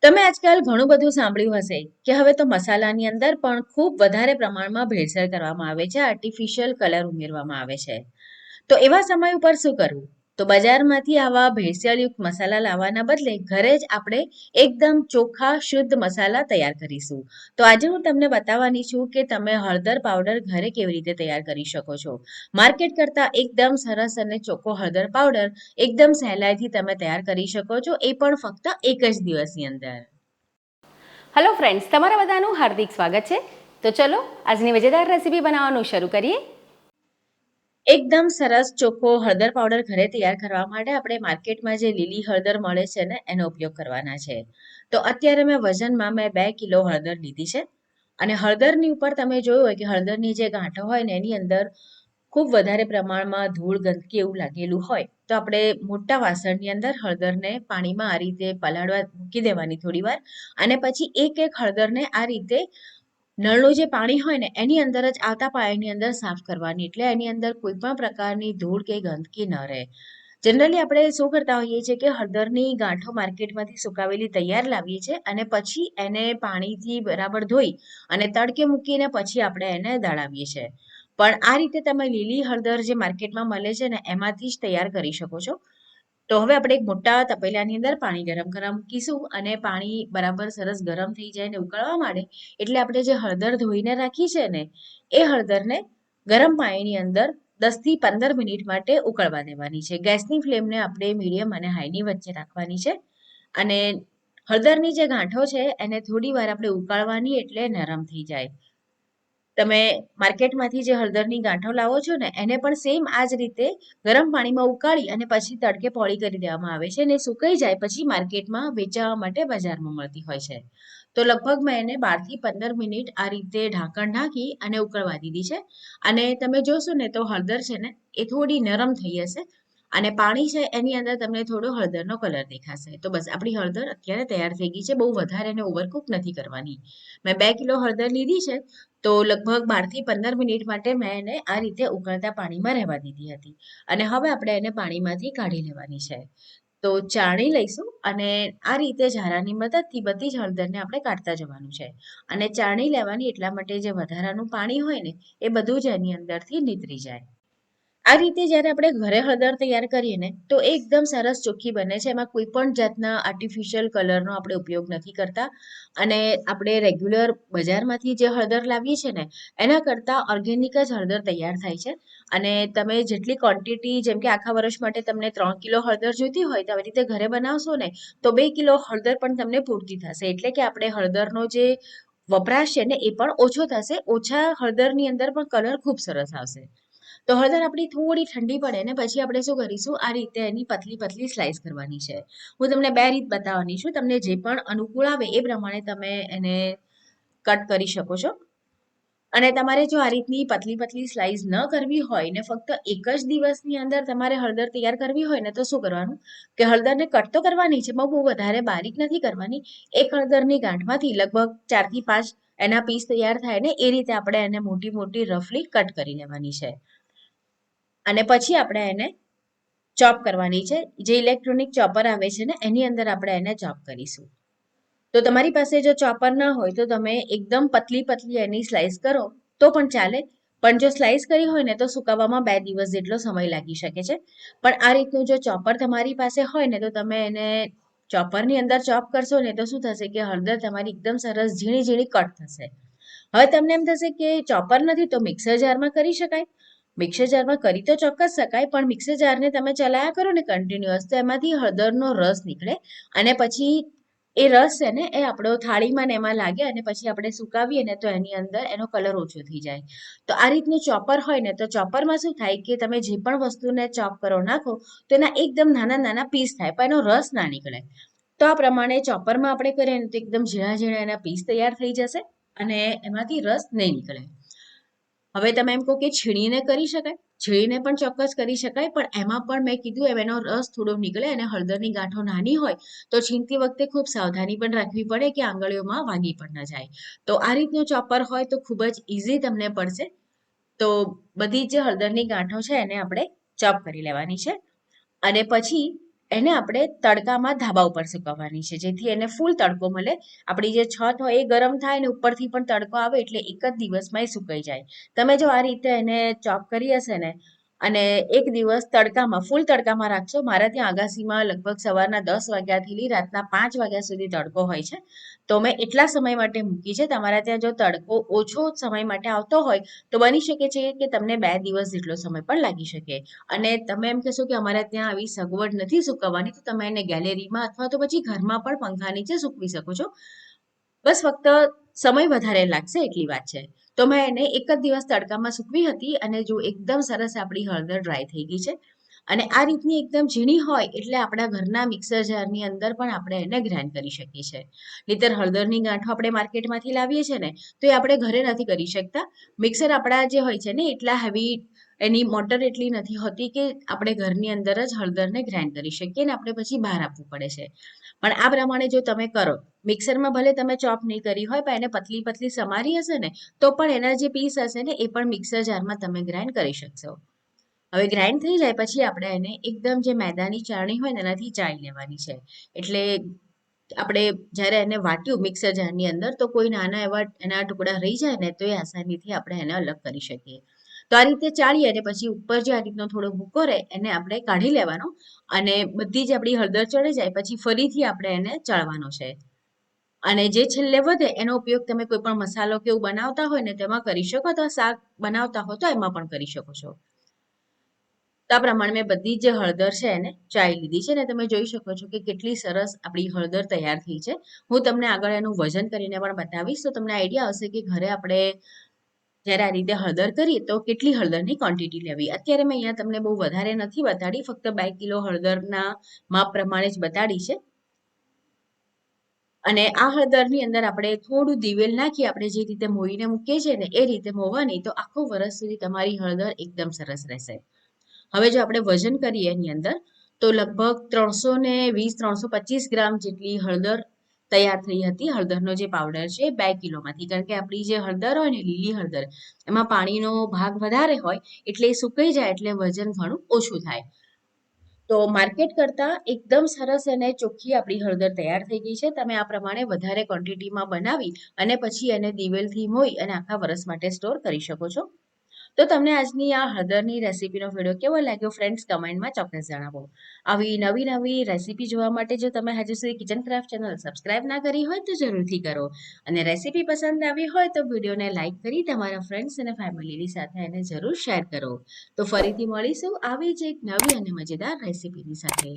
તમે આજકાલ ઘણું બધું સાંભળ્યું હશે કે હવે તો મસાલાની અંદર પણ ખૂબ વધારે પ્રમાણમાં ભેળસેળ કરવામાં આવે છે, આર્ટિફિશિયલ કલર ઉમેરવામાં આવે છે. તો એવા સમય ઉપર શું કરવું? તો બજારમાંથી આવા ભેળસેળયુક્ત મસાલા લાવવાના બદલે ઘરે જ આપણે એકદમ ચોખ્ખા શુદ્ધ મસાલા તૈયાર કરીશું. તો આજે હું તમને બતાવવાની છું કે તમે હળદર પાવડર ઘરે કેવી રીતે તૈયાર કરી શકો છો. માર્કેટ કરતાં એકદમ સરસ અને ચોખ્ખો હળદર પાવડર એકદમ સહેલાઈથી તમે તૈયાર કરી શકો છો, એ પણ ફક્ત એક જ દિવસની અંદર. હેલો ફ્રેન્ડ્સ, તમારા બધાનું હાર્દિક સ્વાગત છે. તો ચલો આજની મજેદાર રેસીપી બનાવવાનું શરૂ કરીએ. એકદમ સરસ ચોખ્ખો હળદર પાવડર ઘરે તૈયાર કરવા માટે આપણે માર્કેટમાં જે લીલી હળદર મળે છે ને એનો ઉપયોગ કરવાના છે. તો અત્યારે મેં 2 કિલો હળદર લીધી છે અને હળદરની ઉપર તમે જોયું હોય કે હળદરની જે ગાંઠો હોય ને એની અંદર ખૂબ વધારે પ્રમાણમાં ધૂળ ગંદકી એવું લાગેલું હોય તો આપણે મોટા વાસણની અંદર હળદરને પાણીમાં આ રીતે પલાળવા મૂકી દેવાની થોડી વાર અને પછી એક એક હળદરને આ રીતે નળનું જે પાણી હોય ને એની અંદર જ આવતા પાણીની અંદર સાફ કરવાની, એટલે એની અંદર કોઈ પણ પ્રકારની ધૂળ કે ગંદકી ન રહે. જનરલી આપણે શું કરતા હોઈએ છીએ કે હળદરની ગાંઠો માર્કેટમાંથી સુકાવેલી તૈયાર લાવીએ છીએ અને પછી એને પાણીથી બરાબર ધોઈ અને તડકે મૂકીને પછી આપણે એને દળાવીએ છીએ. પણ આ રીતે તમે લીલી હળદર જે માર્કેટમાં મળે છે ને એમાંથી જ તૈયાર કરી શકો છો. તો હવે આપણે એક મોટા તપેલાની અંદર પાણી ગરમ કરવા મૂકીશું અને પાણી બરાબર સરસ ગરમ થઈ જાય ને ઉકળવા માંડે એટલે આપણે જે હળદર ધોઈને રાખી છે ને એ હળદરને ગરમ પાણીની અંદર 10 થી 15 મિનિટ માટે ઉકળવા દેવાની છે. ગેસની ફ્લેમને આપણે મીડિયમ અને હાઈની વચ્ચે રાખવાની છે અને હળદરની જે ગાંઠો છે એને થોડી વાર આપણે ઉકાળવાની એટલે નરમ થઈ જાય. તમે માર્કેટમાંથી જે હળદરની ગાંઠો લાવો છો ને એને પણ સેમ આ જ રીતે ગરમ પાણીમાં ઉકાળી અને પછી તડકે પોળી કરી દેવામાં આવે છે અને સુકાઈ જાય પછી માર્કેટમાં વેચાવા માટે બજારમાં મળતી હોય છે. તો લગભગ મેં એને 12 થી 15 મિનિટ આ રીતે ઢાંકણ ઢાંકી અને ઉકળવા દીધી છે અને તમે જોશો ને તો હળદર છે ને એ થોડી નરમ થઈ હશે અને પાણી છે એની અંદર તમને થોડો હળદરનો કલર દેખાશે. તો બસ આપણી હળદર અત્યારે તૈયાર થઈ ગઈ છે. બહુ વધારે એને ઓવરકુક નથી કરવાની. મેં 2 કિલો હળદર લીધી છે તો લગભગ 12 થી 15 મિનિટ માટે મેં એને આ રીતે ઉકળતા પાણીમાં રહેવા દીધી હતી અને હવે આપણે એને પાણીમાંથી કાઢી લેવાની છે. તો ચાણી લઈશું અને આ રીતે ઝારાની મદદથી બધી જ હળદરને આપણે કાઢતા જવાનું છે અને ચાણી લેવાની એટલા માટે જે વધારાનું પાણી હોય ને એ બધું જ એની અંદરથી નીતરી જાય. આ રીતે જ્યારે આપણે ઘરે હળદર તૈયાર કરીએ ને તો એ એકદમ સરસ ચોખ્ખી બને છે. એમાં કોઈ પણ જાતના આર્ટિફિશિયલ કલરનો આપણે ઉપયોગ નથી કરતા અને આપણે રેગ્યુલર બજારમાંથી જે હળદર લાવીએ છીએ ને એના કરતાં ઓર્ગેનિક જ હળદર તૈયાર થાય છે અને તમે જેટલી ક્વોન્ટિટી જેમ કે આખા વર્ષ માટે તમને 3 કિલો હળદર જોઈતી હોય તો આવી રીતે ઘરે બનાવશો ને તો 2 કિલો હળદર પણ તમને પૂરતી થશે. એટલે કે આપણે હળદરનો જે વપરાશ છે ને એ પણ ઓછો થશે. ઓછા હળદરની અંદર પણ કલર ખૂબ સરસ આવશે. તો હળદર આપણી થોડી ઠંડી પડે ને પછી આપણે શું કરીશું, આ રીતે એની પતલી પતલી સ્લાઈસ કરવાની છે. હું તમને 2 રીત બતાવવાની છું. તમને જે પણ અનુકૂળ આવે એ પ્રમાણે તમે એને કટ કરી શકો છો અને તમારે જો આ રીતની પતલી પતલી સ્લાઈસ ન કરવી હોય ને ફક્ત એક જ દિવસની અંદર તમારે હળદર તૈયાર કરવી હોય ને તો શું કરવાનું કે હળદરને કટ તો કરવાની છે, બહુ વધારે બારીક નથી કરવાની. એક હળદરની ગાંઠમાંથી લગભગ 4 થી 5 એના પીસ તૈયાર થાય ને એ રીતે આપણે એને મોટી મોટી રફલી કટ કરી લેવાની છે અને પછી આપણે એને ચોપ કરવાની છે. જે ઇલેક્ટ્રોનિક ચોપર આવે છે ને એની અંદર આપણે એને ચોપ કરીશું. તો તમારી પાસે જો ચોપર ના હોય તો તમે એકદમ પતલી પતલી એની સ્લાઈસ કરો તો પણ ચાલે, પણ જો સ્લાઈસ કરી હોય ને તો સુકાવવામાં 2 દિવસ જેટલો સમય લાગી શકે છે. પણ આ રીતનું જો ચોપર તમારી પાસે હોય ને તો તમે એને ચોપરની અંદર ચોપ કરશો ને તો શું થશે કે હળદર તમારી એકદમ સરસ ઝીણી ઝીણી કટ થશે. હવે તમને એમ થશે કે ચોપર નથી તો મિક્સર જારમાં કરી શકાય. મિક્સર જારમાં કરી તો ચોક્કસ શકાય, પણ મિક્સર જારને તમે ચલાયા કરો ને કન્ટિન્યુઅસ તો એમાંથી હળદરનો રસ નીકળે અને પછી એ રસ છે ને એ આપણો થાળીમાં ને એમાં લાગે અને પછી આપણે સુકાવીએ ને તો એની અંદર એનો કલર ઓછો થઈ જાય. તો આ રીતનું ચોપર હોય ને તો ચોપરમાં શું થાય કે તમે જે પણ વસ્તુને ચોપ કરો નાખો તો એના એકદમ નાના નાના પીસ થાય પણ એનો રસ ના નીકળે. તો આ પ્રમાણે ચોપરમાં આપણે કરીએ ને તો એકદમ ઝીણા ઝીણા એના પીસ તૈયાર થઈ જશે અને એમાંથી રસ નહીં નીકળે. હવે તમે એમ કહો કે છીણીને કરી શકાય, છીણીને પણ ચોક્કસ કરી શકાય, પણ એમાં પણ મેં કીધું એમ એનો રસ થોડો નીકળે અને હળદરની ગાંઠો નાની હોય તો છીણતી વખતે ખૂબ સાવધાની પણ રાખવી પડે કે આંગળીઓમાં વાગી પણ ન જાય. તો આ રીતનું ચોપર હોય તો ખૂબ જ ઇઝી તમને પડશે. તો બધી જે હળદરની ગાંઠો છે એને આપણે ચોપ કરી લેવાની છે અને પછી એને આપણે તડકામાં ધાબા ઉપર સુકવવાની છે, જેથી એને ફૂલ તડકો મળે. આપણી જે છત હોય એ ગરમ થાય ને ઉપરથી પણ તડકો આવે એટલે એક જ દિવસમાં એ સુકાઈ જાય. તમે જો આ રીતે એને ચોપ કરી હશે ને અને એક દિવસ તડકામાં ફૂલ તડકામાં રાખશો. મારા ત્યાં અગાસીમાં લગભગ સવારના 10 વાગ્યાથી લઈ રાતના 5 વાગ્યા સુધી તડકો હોય છે. તો મેં એટલા સમય માટે મૂકી છે. તમારા ત્યાં જો તડકો ઓછો સમય માટે આવતો હોય તો બની શકે છે કે તમને 2 દિવસ જેટલો સમય પણ લાગી શકે. અને તમે એમ કહેશો કે અમારા ત્યાં આવી સગવડ નથી સુકવવાની, તો તમે એને ગેલેરીમાં અથવા તો પછી ઘરમાં પણ પંખા નીચે સૂકવી શકો છો. બસ ફક્ત સમય વધારે લાગશે એટલી વાત છે. તો મેં એને એક જ દિવસ તડકામાં સૂકવી હતી અને જો એકદમ સરસ આપણી હળદર ડ્રાય થઈ ગઈ છે. અને આ રીતની એકદમ ઝીણી હોય એટલે આપણા ઘરના મિક્સર જારની અંદર પણ આપણે એને ગ્રાઇન્ડ કરી શકીએ છીએ. નહીંતર હળદરની ગાંઠો આપણે માર્કેટમાંથી લાવીએ છીએ ને તો એ આપણે ઘરે નથી કરી શકતા. મિક્સર આપણા જે હોય છે ને એટલા હેવી, એની મોટર એટલી નથી હોતી કે આપણે ઘરની અંદર જ હળદરને ગ્રાઇન્ડ કરી શકીએ ને આપણે પછી બહાર આપવું પડે છે. પણ આ પ્રમાણે જો તમે કરો, મિક્સરમાં ભલે તમે ચોપ નહીં કરી હોય પણ એને પતલી પતલી સમારી હશે ને તો પણ એના જે પીસ હશે ને એ પણ મિક્સર જારમાં તમે ગ્રાઇન્ડ કરી શકશો. હવે ગ્રાઇન્ડ થઈ જાય પછી આપણે એને એકદમ જે મેદાની ચાળણી હોય ને એનાથી ચાળી લેવાની છે. એટલે આપણે જ્યારે એને વાટ્યું મિક્સર જારની અંદર તો કોઈ નાના એવા એના ટુકડા રહી જાય ને તો એ આસાનીથી આપણે એને અલગ કરી શકીએ. તો આ રીતે ચાળી અને પછી ઉપર જે આ રીતનો થોડો ભૂકો રહે એને આપણે કાઢી લેવાનો અને બધી જ આપણી હળદર ચડી જાય પછી ફરીથી આપણે એને ચાળવાનો છે. અને જે છેલ્લે વધે એનો ઉપયોગ તમે કોઈ પણ મસાલો કે એવું બનાવતા હોય ને તેમાં કરી શકો, અથવા શાક બનાવતા હો તો એમાં પણ કરી શકો છો. તો આ પ્રમાણે મેં બધી જે હળદર છે એને ચાળી લીધી છે અને તમે જોઈ શકો છો કે કેટલી સરસ આપણી હળદર તૈયાર થઈ છે. હું તમને આગળ એનું વજન કરીને પણ બતાવીશ તો તમને આઈડિયા આવશે કે ઘરે આપણે જ્યારે આ રીતે હળદર કરીએ તો કેટલી હળદરની ક્વોન્ટિટી લેવી. અત્યારે મેં અહીંયા તમને બહુ વધારે નથી બતાડી, ફક્ત 2 કિલો હળદરના માપ પ્રમાણે જ બતાડી છે. અને આ હળદરની અંદર આપણે થોડું દિવેલ નાખી આપણે જે રીતે મોઈને મૂકીએ છીએ ને એ રીતે મોવાની તો આખું વર્ષ સુધી તમારી હળદર એકદમ સરસ રહેશે. હવે જો આપણે વજન કરીએ એની અંદર તો લગભગ 320-325 ગ્રામ જેટલી હળદર તૈયાર થઈ હતી. હળદરનો જે પાવડર છે 2 કિલોમાંથી, કારણ કે આપણી જે હળદર હોય ને લીલી હળદર એમાં પાણીનો ભાગ વધારે હોય એટલે એ સુકાઈ જાય એટલે વજન ઘણું ઓછું થાય. તો માર્કેટ કરતાં એકદમ સરસ અને ચોખ્ખી આપણી હળદર તૈયાર થઈ ગઈ છે. તમે આ પ્રમાણે વધારે ક્વોન્ટિટીમાં બનાવી અને પછી એને દિવેલથી મોઈ અને આખા વર્ષ માટે સ્ટોર કરી શકો છો. તો તમને આજની આ હળદરની રેસીપીનો વિડીયો કેવો લાગ્યો ફ્રેન્ડ્સ, કમેન્ટમાં ચોક્કસ જણાવો. આવી નવી નવી રેસીપી જોવા માટે જો તમે હજુ સુધી કિચન ક્રાફ્ટ ચેનલ સબસ્ક્રાઇબ ના કરી હોય તો જરૂરથી કરો. અને રેસીપી પસંદ આવી હોય તો વિડીયોને લાઇક કરી તમારા ફ્રેન્ડ્સ અને ફેમિલીની સાથે એને જરૂર શેર કરો. તો ફરીથી મળીશું આવી જ એક નવી અને મજેદાર રેસીપીની સાથે.